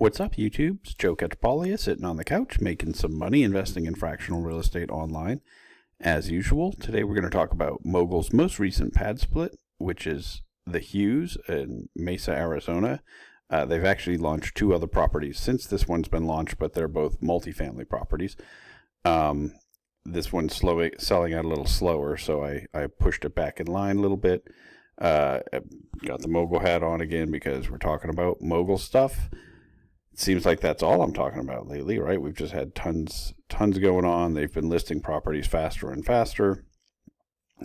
What's up, YouTube? It's Joe Catapaglia sitting on the couch making some money investing in fractional real estate online. As usual, today we're going to talk about Mogul's most recent pad split, which is the Hughes in Mesa, Arizona. They've actually launched two other properties since this one's been launched, but they're both multifamily properties. This one's selling out a little slower, so I pushed it back in line a little bit. Got the Mogul hat on again because we're talking about Mogul stuff. It seems like that's all I'm talking about lately, right? We've just had tons going on. They've been listing properties faster and faster.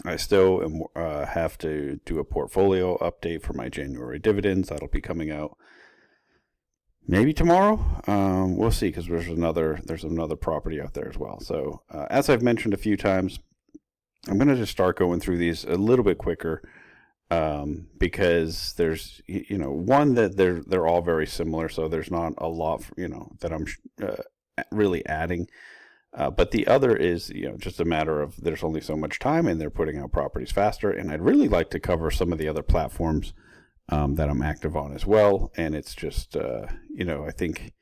I still have to do a portfolio update for my January dividends. That'll be coming out maybe tomorrow. We'll see, because there's another property out there as well. So as I've mentioned a few times, I'm going to just start going through these a little bit quicker. Because there's, one, that they're all very similar, so there's not a lot, that I'm really adding. But the other is, just a matter of there's only so much time and they're putting out properties faster. And I'd really like to cover some of the other platforms that I'm active on as well. And it's just, I think,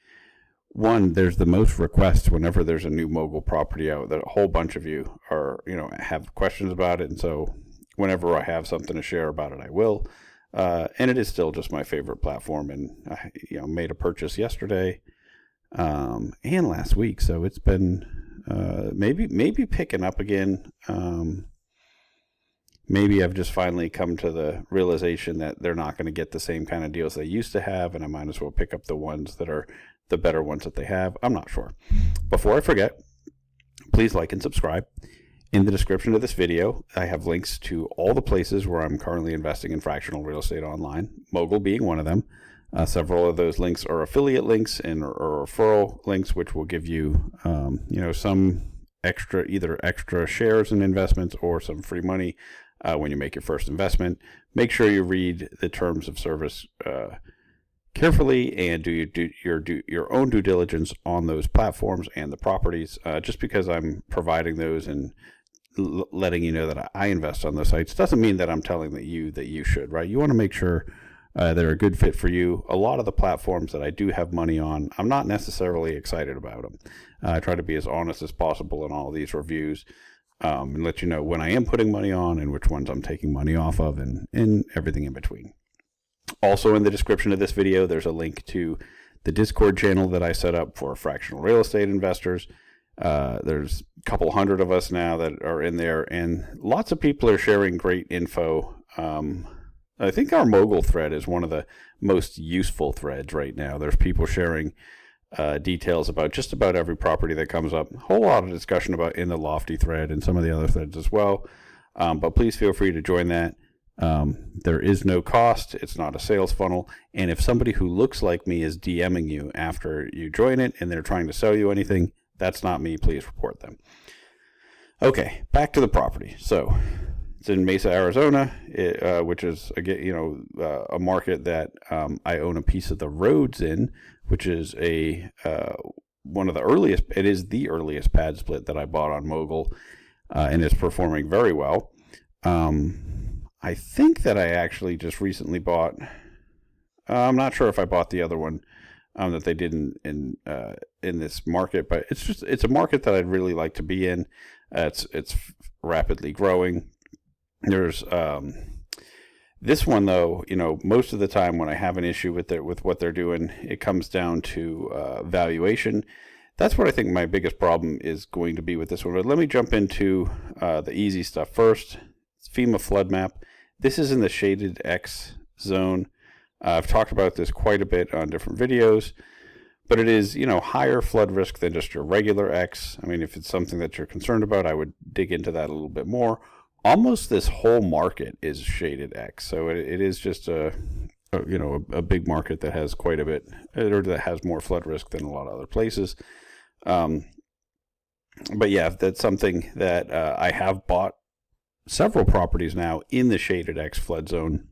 one, there's the most requests whenever there's a new Mogul property out, that a whole bunch of you are, have questions about it. And so whenever I have something to share about it, I will. And it is still just my favorite platform. And I, made a purchase yesterday and last week. So it's been maybe picking up again. Maybe I've just finally come to the realization that they're not going to get the same kind of deals they used to have, and I might as well pick up the ones that are the better ones that they have. I'm not sure. Before I forget, please like and subscribe. In the description of this video, I have links to all the places where I'm currently investing in fractional real estate online, Mogul being one of them. Several of those links are affiliate links and or referral links, which will give you, some either extra shares in investments or some free money when you make your first investment. Make sure you read the terms of service carefully and do your own due diligence on those platforms and the properties. Just because I'm providing those and letting you know that I invest on those sites doesn't mean that I'm telling that you should, right? You want to make sure they're a good fit for you. A lot of the platforms that I do have money on, I'm not necessarily excited about them. I try to be as honest as possible in all of these reviews and let you know when I am putting money on and which ones I'm taking money off of and everything in between. Also, in the description of this video, there's a link to the Discord channel that I set up for fractional real estate investors. There's a couple hundred of us now that are in there, and lots of people are sharing great info. I think our Mogul thread is one of the most useful threads right now. There's people sharing details about just about every property that comes up. A whole lot of discussion about in the Lofty thread and some of the other threads as well. But please feel free to join that. There is no cost. It's not a sales funnel. And if somebody who looks like me is DMing you after you join it and they're trying to sell you anything, that's not me. Please report them. Okay, back to the property. So it's in Mesa, Arizona, which is, again, a market that I own a piece of the roads in, which is one of the earliest. It is the earliest pad split that I bought on Mogul, and it's performing very well. I think that I actually just recently bought. I'm not sure if I bought the other one that they did in this market, but it's a market that I'd really like to be in. It's rapidly growing. There's this one though. Most of the time when I have an issue with what they're doing, it comes down to valuation. That's what I think my biggest problem is going to be with this one. But let me jump into the easy stuff first. It's FEMA flood map. This is in the shaded X zone. I've talked about this quite a bit on different videos, but it is, higher flood risk than just your regular X. I mean, if it's something that you're concerned about, I would dig into that a little bit more. Almost this whole market is shaded X. So it is just a big market that has quite a bit, or that has more flood risk than a lot of other places. But yeah, that's something that I have bought several properties now in the shaded X flood zone.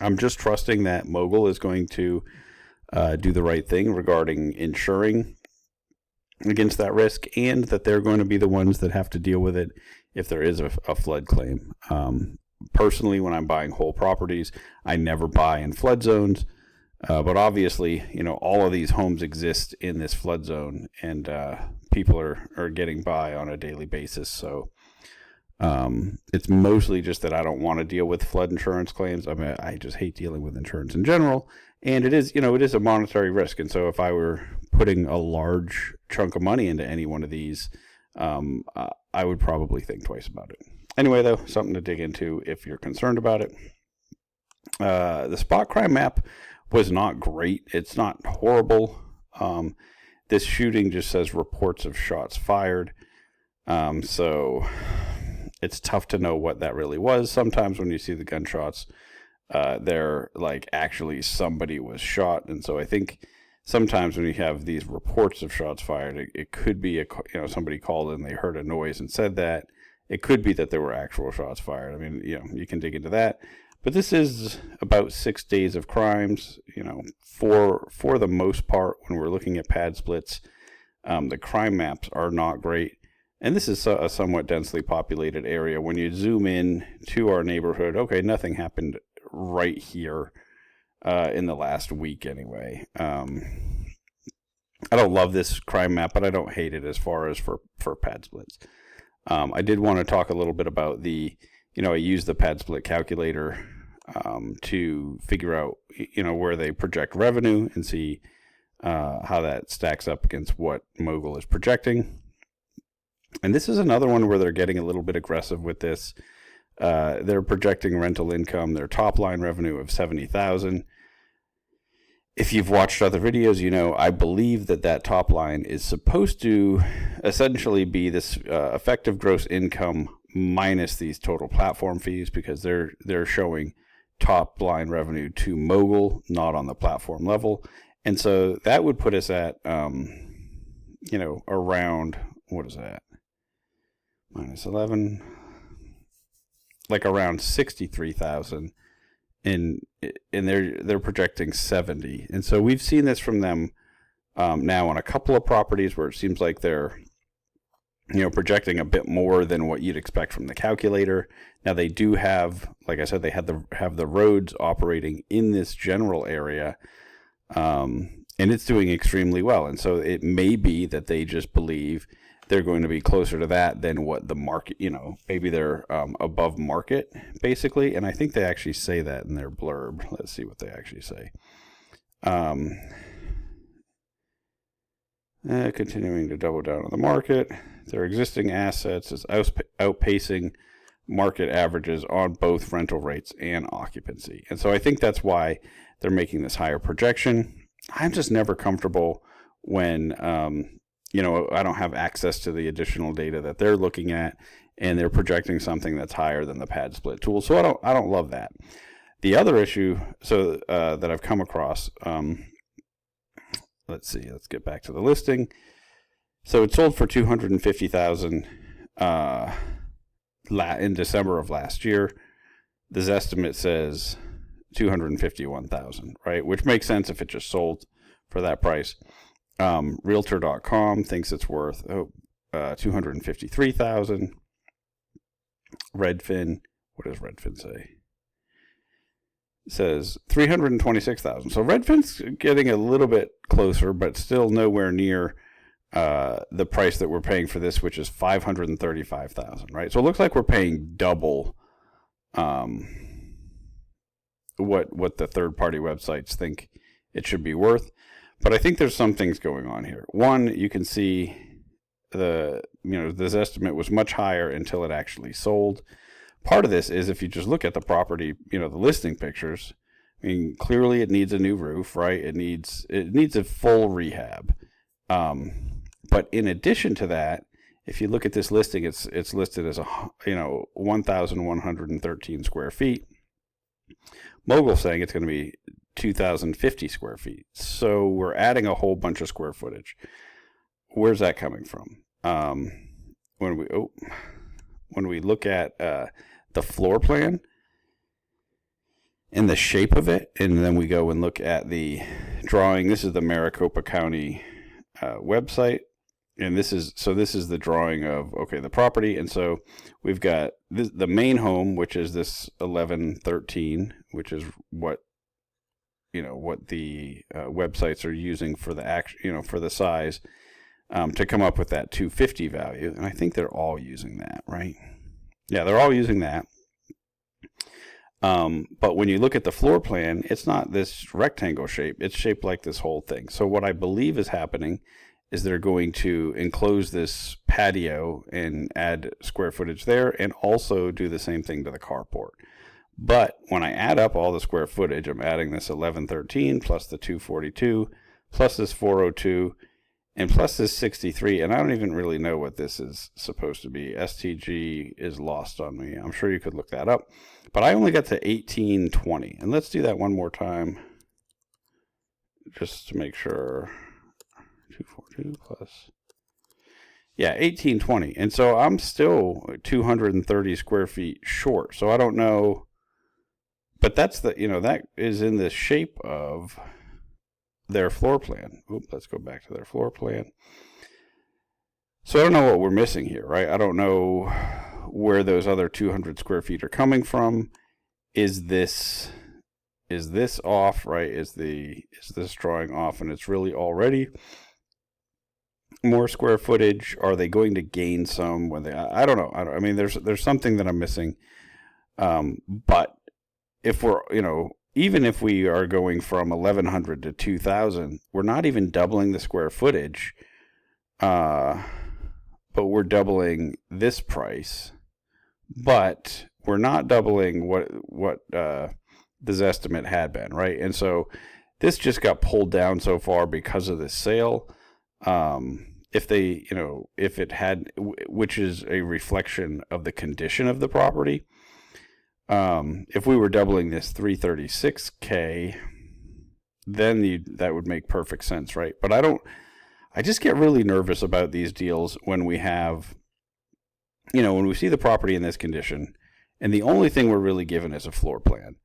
I'm just trusting that Mogul is going to do the right thing regarding insuring against that risk, and that they're going to be the ones that have to deal with it if there is a flood claim. Personally, when I'm buying whole properties, I never buy in flood zones. But obviously, all of these homes exist in this flood zone, and people are getting by on a daily basis. So it's mostly just that I don't want to deal with flood insurance claims. I mean, I just hate dealing with insurance in general, and it is a monetary risk. And so if I were putting a large chunk of money into any one of these, I would probably think twice about it. Anyway, though, something to dig into if you're concerned about it. The spot crime map was not great. It's not horrible. This shooting just says reports of shots fired. So it's tough to know what that really was. Sometimes when you see the gunshots, they're like actually somebody was shot. And so I think sometimes when you have these reports of shots fired, it could be somebody called and they heard a noise and said that. It could be that there were actual shots fired. I mean, you can dig into that. But this is about 6 days of crimes. For the most part, when we're looking at Padsplits, the crime maps are not great. And this is a somewhat densely populated area. When you zoom in to our neighborhood, okay, nothing happened right here in the last week anyway. I don't love this crime map, but I don't hate it as far as for Padsplits. I did want to talk a little bit about I use the Padsplit calculator to figure out, where they project revenue and see how that stacks up against what Mogul is projecting. And this is another one where they're getting a little bit aggressive with this. They're projecting rental income, their top line revenue of $70,000. If you've watched other videos, I believe that top line is supposed to essentially be this effective gross income minus these total platform fees, because they're showing top line revenue to Mogul, not on the platform level. And so that would put us at, around, what is that? Minus 11, like around 63,000. And they're projecting 70. And so we've seen this from them now on a couple of properties where it seems like they're projecting a bit more than what you'd expect from the calculator. Now they do have, like I said, they have the roads operating in this general area, and it's doing extremely well. And so it may be that they just believe they're going to be closer to that than what the market, maybe they're above market, basically. And I think they actually say that in their blurb. Let's see what they actually say. Continuing to double down on the market. Their existing assets is outpacing market averages on both rental rates and occupancy. And so I think that's why they're making this higher projection. I'm just never comfortable when, I don't have access to the additional data that they're looking at, and they're projecting something that's higher than the Padsplit tool. So I don't love that. The other issue, that I've come across, let's see, let's get back to the listing. So it sold for $250,000 in December of last year. This estimate says $251,000, right? Which makes sense if it just sold for that price. Realtor.com thinks it's worth $253,000. Redfin, what does Redfin say? It says $326,000. So Redfin's getting a little bit closer, but still nowhere near the price that we're paying for this, which is $535,000, right? So it looks like we're paying double what the third-party websites think it should be worth. But I think there's some things going on here. One, you can see this estimate was much higher until it actually sold. Part of this is if you just look at the property, the listing pictures. I mean, clearly it needs a new roof, right? It needs a full rehab. But in addition to that, if you look at this listing, it's listed as 1,113 square feet. Mogul's saying it's going to be 2,050 square feet. So we're adding a whole bunch of square footage. Where's that coming from? When we look at the floor plan and the shape of it, and then we go and look at the drawing. This is the Maricopa County website, and this is the drawing of the property. And so we've got the main home, which is this 1113, which is what what the websites are using for the for the size, to come up with that 250 value. And I think they're all using that, right? Yeah, they're all using that. But when you look at the floor plan, it's not this rectangle shape. It's shaped like this whole thing. So what I believe is happening is they're going to enclose this patio and add square footage there, and also do the same thing to the carport. But when I add up all the square footage, I'm adding this 1113 plus the 242 plus this 402 and plus this 63, and I don't even really know what this is supposed to be. STG is lost on me. I'm sure you could look that up. But I only got to 1820. And let's do that one more time, just to make sure. 242 plus. Yeah, 1820. And so I'm still 230 square feet short. So I don't know. But that's that is in the shape of their floor plan. Oop, let's go back to their floor plan. So I don't know what we're missing here, right? I don't know where those other 200 square feet are coming from. Is this off, right? Is this drawing off and it's really already more square footage? Are they going to gain some when I don't know. I mean, there's something that I'm missing. But if we're, even if we are going from 1100 to 2000, we're not even doubling the square footage. But we're doubling this price. But we're not doubling what this estimate had been, right? And so this just got pulled down so far because of this sale. If it had, which is a reflection of the condition of the property. If we were doubling this 336K, then that would make perfect sense, right? But I just get really nervous about these deals when we have, when we see the property in this condition, and the only thing we're really given is a floor plan.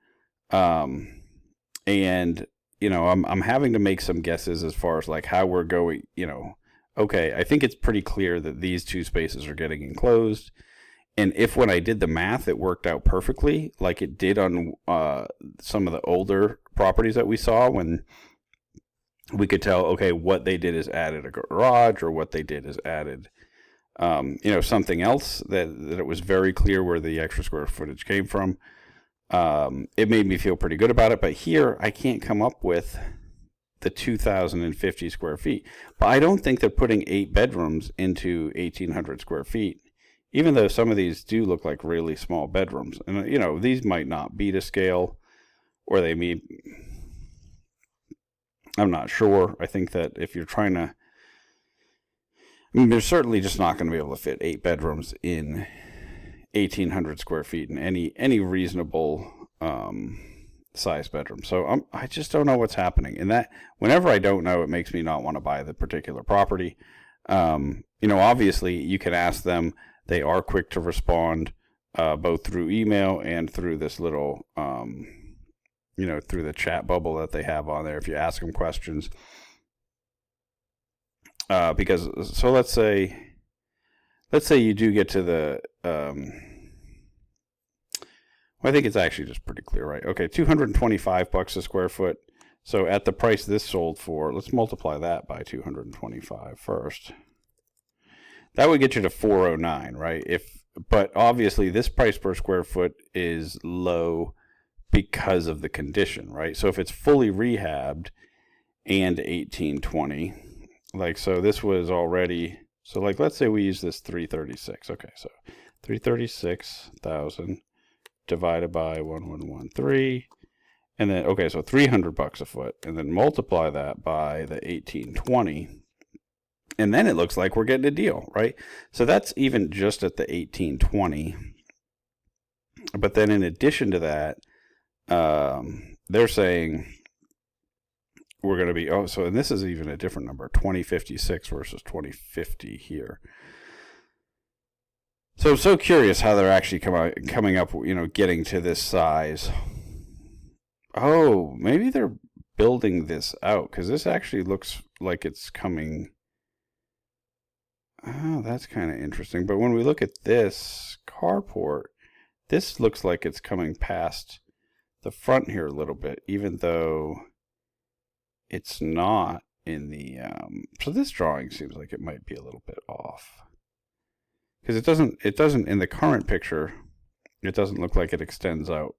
And, I'm having to make some guesses as far as like how we're going, okay, I think it's pretty clear that these two spaces are getting enclosed. And if when I did the math, it worked out perfectly, like it did on some of the older properties that we saw, when we could tell, okay, what they did is added a garage, or what they did is added, something else that it was very clear where the extra square footage came from. It made me feel pretty good about it. But here, I can't come up with the 2,050 square feet. But I don't think they're putting 8 bedrooms into 1,800 square feet. Even though some of these do look like really small bedrooms. And, these might not be to scale, or they may, I'm not sure. I think that if you're trying to, they're certainly just not going to be able to fit 8 bedrooms in 1,800 square feet in any reasonable size bedroom. So I just don't know what's happening. And that, whenever I don't know, it makes me not want to buy the particular property. Obviously you can ask them. They are quick to respond, both through email and through this little, through the chat bubble that they have on there if you ask them questions. Because, so let's say you do get to the, I think it's actually just pretty clear, right? Okay, $225 a square foot. So at the price this sold for, let's multiply that by 225 first. That would get you to 409, right? But obviously this price per square foot is low because of the condition, right? So if it's fully rehabbed and 1820, like, so this was already, so like, let's say we use this 336. Okay, so 336,000 divided by 1113, and then, okay, so $300 a foot, and then multiply that by the 1820. And then it looks like we're getting a deal, right? So that's even just at the 1820. But then in addition to that, they're saying we're going to be, and this is even a different number, 2056 versus 2050 here. So I'm so curious how they're actually coming up, getting to this size. Oh, maybe they're building this out, because this actually looks like it's coming. Oh, that's kind of interesting. But when we look at this carport, this looks like it's coming past the front here a little bit, even though it's not in the, so this drawing seems like it might be a little bit off. Because it doesn't, in the current picture, it doesn't look like it extends out.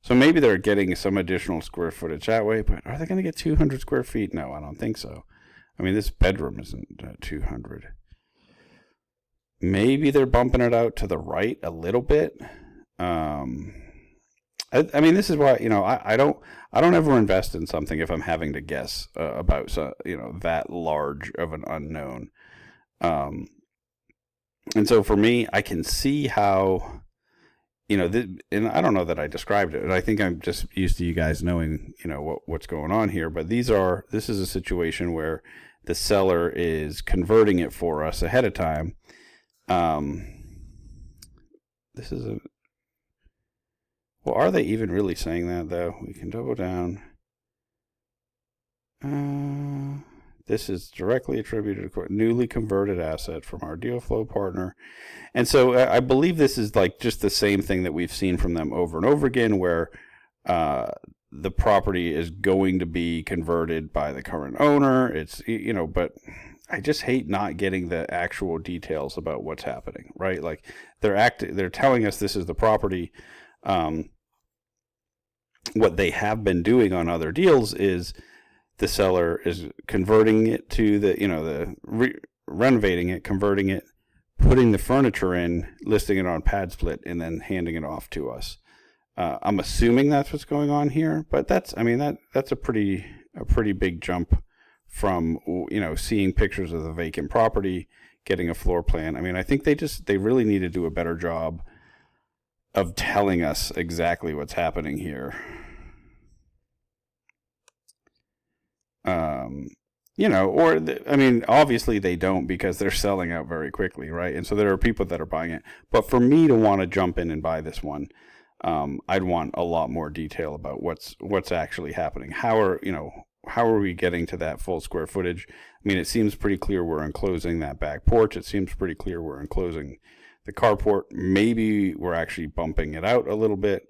So maybe they're getting some additional square footage that way, but are they going to get 200 square feet? No, I don't think so. I mean, this bedroom isn't 200. Maybe they're bumping it out to the right a little bit. I mean, this is why, I don't ever invest in something if I'm having to guess about, that large of an unknown. And so for me, I can see how, and I don't know that I described it. I think I'm just used to you guys knowing, what's going on here. But this is a situation where the seller is converting it for us ahead of time. This is well, are they even really saying that though? We can double down. This is directly attributed to newly converted asset from our deal flow partner. And so I believe this is like just the same thing that we've seen from them over and over again, where the property is going to be converted by the current owner. It's, but I just hate not getting the actual details about what's happening, right? Like they're telling us this is the property. What they have been doing on other deals is the seller is converting it to renovating it, converting it, putting the furniture in, listing it on Padsplit, and then handing it off to us. I'm assuming that's what's going on here, but that's a pretty big jump from, seeing pictures of the vacant property, getting a floor plan. I mean, I think they really need to do a better job of telling us exactly what's happening here. Obviously they don't, because they're selling out very quickly, right? And so there are people that are buying it. But for me to want to jump in and buy this one, I'd want a lot more detail about what's actually happening. How are we getting to that full square footage? I mean, it seems pretty clear we're enclosing that back porch. It seems pretty clear we're enclosing the carport. Maybe we're actually bumping it out a little bit.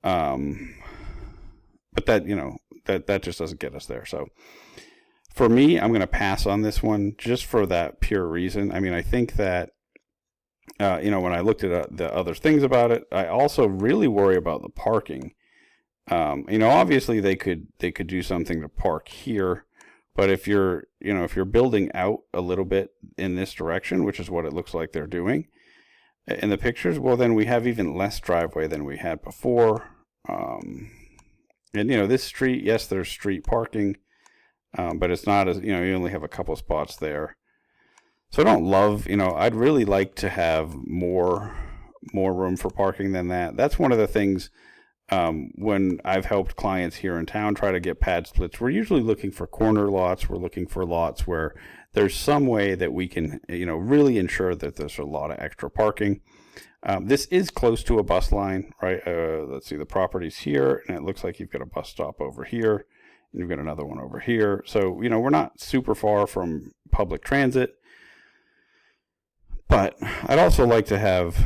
But that just doesn't get us there. So for me, I'm going to pass on this one just for that pure reason. I mean, I think that, when I looked at the other things about it, I also really worry about the parking. Obviously they could do something to park here, but if you're building out a little bit in this direction, which is what it looks like they're doing in the pictures, well, then we have even less driveway than we had before. And this street, yes, there's street parking, but it's not as, you only have a couple spots there. So I don't love, I'd really like to have more room for parking than that. That's one of the things, when I've helped clients here in town try to get pad splits, we're usually looking for corner lots. We're looking for lots where there's some way that we can, really ensure that there's a lot of extra parking. This is close to a bus line, right? Let's see, the property's here, and it looks like you've got a bus stop over here, and you've got another one over here. So, we're not super far from public transit, but I'd also like to have,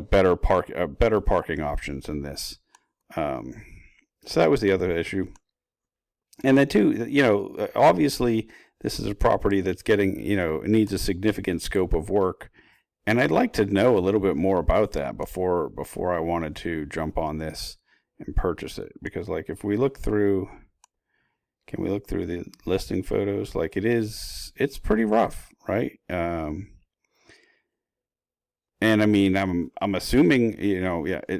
better parking options in this. So that was the other issue. And then too, obviously this is a property that's getting, needs a significant scope of work. And I'd like to know a little bit more about that before I wanted to jump on this and purchase it. Because if we look through, can we look through the listing photos? It's pretty rough, right? And I mean, I'm assuming,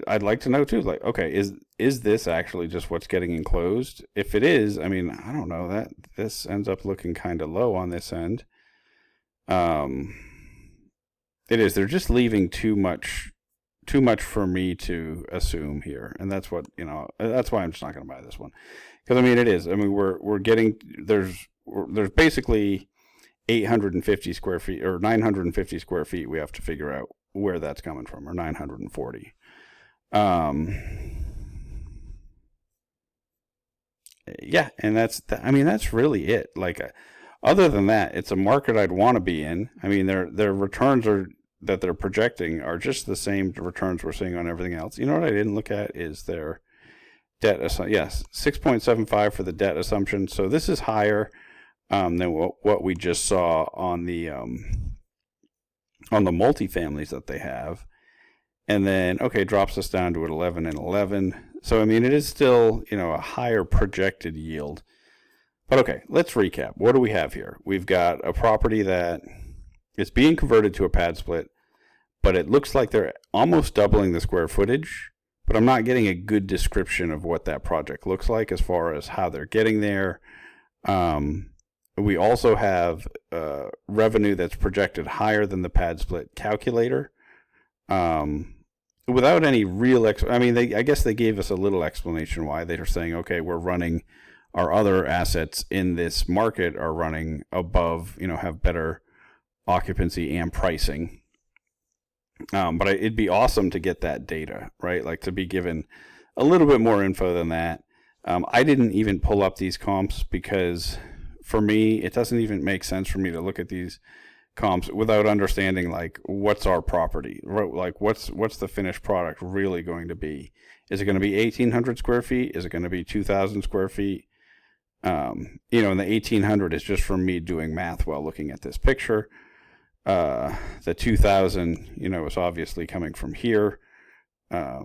I'd like to know too, okay, is this actually just what's getting enclosed? If it is, I mean, I don't know, that this ends up looking kind of low on this end. It is, they're just leaving too much for me to assume here. And that's what, that's why I'm just not going to buy this one. Because I mean, it is, I mean, we're getting, there's basically 850 square feet or 950 square feet we have to figure out where that's coming from, or 940. Yeah, and that's really it. Other than that, it's a market I'd want to be in. I mean, their returns that they're projecting are just the same returns we're seeing on everything else. You know what I didn't look at is their yes, 6.75 for the debt assumption. So this is higher than what we just saw on the multifamilies that they have. And then, okay, drops us down to 11 and 11. So, I mean, it is still, a higher projected yield. But okay, let's recap. What do we have here? We've got a property that is being converted to a pad split, but it looks like they're almost doubling the square footage, but I'm not getting a good description of what that project looks like as far as how they're getting there. We also have revenue that's projected higher than the pad split calculator. Without any real I guess they gave us a little explanation why. They are saying, okay, we're running our other assets in this market are running above, have better occupancy and pricing. But it'd be awesome to get that data, right? Like to be given a little bit more info than that. I didn't even pull up these comps because for me, it doesn't even make sense for me to look at these comps without understanding like what's our property, right? Like what's the finished product really going to be? Is it going to be 1,800 square feet? Is it going to be 2,000 square feet? And the 1,800 is just from me doing math while looking at this picture. The 2,000, is obviously coming from here. I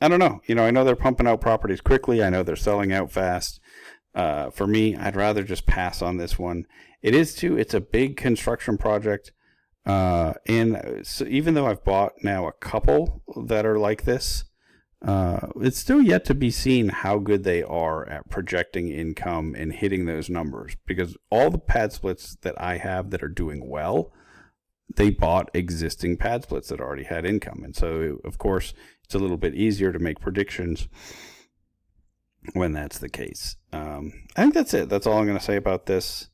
don't know. I know they're pumping out properties quickly. I know they're selling out fast. For me, I'd rather just pass on this one. It's a big construction project. And so even though I've bought now a couple that are like this, it's still yet to be seen how good they are at projecting income and hitting those numbers, because all the pad splits that I have that are doing well, they bought existing pad splits that already had income. And so, of course, it's a little bit easier to make predictions when that's the case. I think that's it. That's all I'm going to say about this.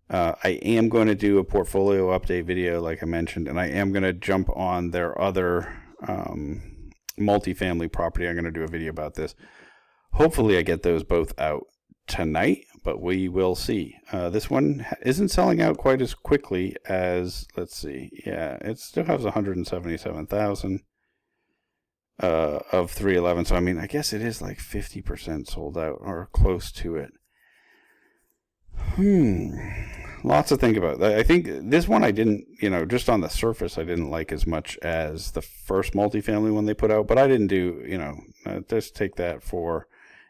I am going to do a portfolio update video, like I mentioned, and I am going to jump on their other multifamily property. I'm going to do a video about this. Hopefully I get those both out tonight, but we will see. This one isn't selling out quite as quickly as, let's see. Yeah, it still has 177,000 of 311. So, I guess it is like 50% sold out or close to it. Lots to think about. I think this one I didn't, just on the surface, I didn't like as much as the first multifamily one they put out, but I didn't do, just take that for,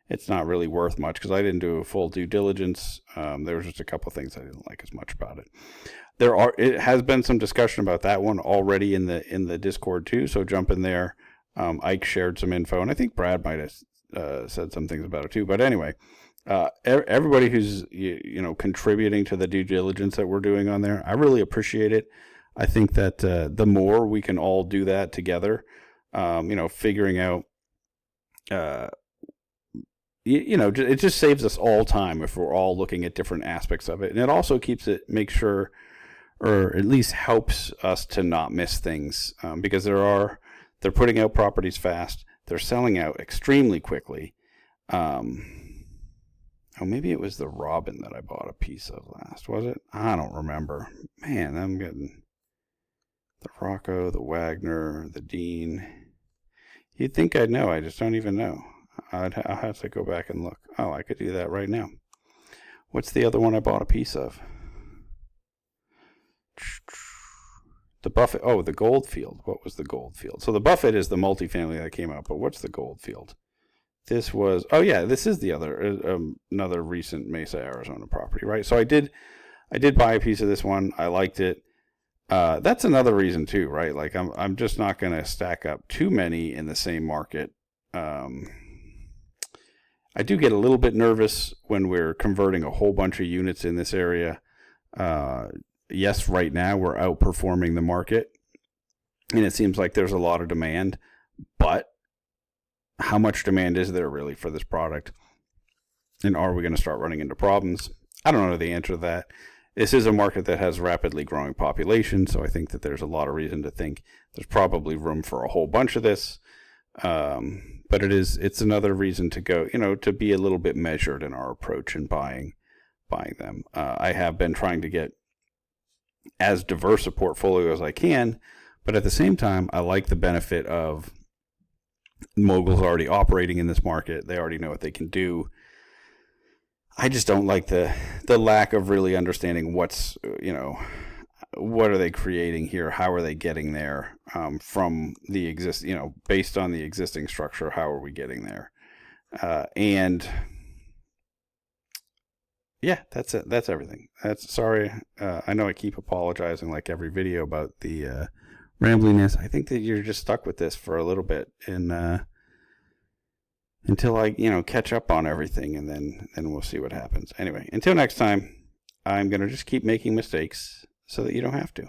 it's not really worth much because I didn't do a full due diligence. There was just a couple things I didn't like as much about it. It has been some discussion about that one already in the Discord too, so jump in there. Ike shared some info, and I think Brad might have said some things about it too, but anyway. Everybody who's contributing to the due diligence that we're doing on there, I really appreciate it. I think that the more we can all do that together, figuring out, it just saves us all time if we're all looking at different aspects of it, and it also makes sure, or at least helps us to not miss things, because they're putting out properties fast, they're selling out extremely quickly. Oh, maybe it was the Robin that I bought a piece of last, was it? I don't remember. Man, I'm getting the Rocco, the Wagner, the Dean. You'd think I'd know. I just don't even know. I'll have to go back and look. Oh, I could do that right now. What's the other one I bought a piece of? The Buffett. Oh, the Goldfield. What was the Goldfield? So the Buffett is the multifamily that came out, but what's the Goldfield? This was, this is the other, another recent Mesa, Arizona property, right? So I did buy a piece of this one. I liked it. That's another reason too, right? Like I'm just not going to stack up too many in the same market. I do get a little bit nervous when we're converting a whole bunch of units in this area. Yes, right now we're outperforming the market, and it seems like there's a lot of demand, but how much demand is there really for this product? And are we going to start running into problems? I don't know the answer to that. This is a market that has rapidly growing population, so I think that there's a lot of reason to think there's probably room for a whole bunch of this. But it's another reason to go, to be a little bit measured in our approach in buying them. I have been trying to get as diverse a portfolio as I can, but at the same time, I like the benefit of Mogul's already operating in this market. They already know what they can do. I just don't like the lack of really understanding what's, what are they creating here? How are they getting there from the based on the existing structure? How are we getting there? And yeah, that's it. That's everything. Sorry. I know I keep apologizing like every video about the rambliness. I think that you're just stuck with this for a little bit, and until I catch up on everything, and then we'll see what happens. Anyway, until next time, I'm gonna just keep making mistakes so that you don't have to.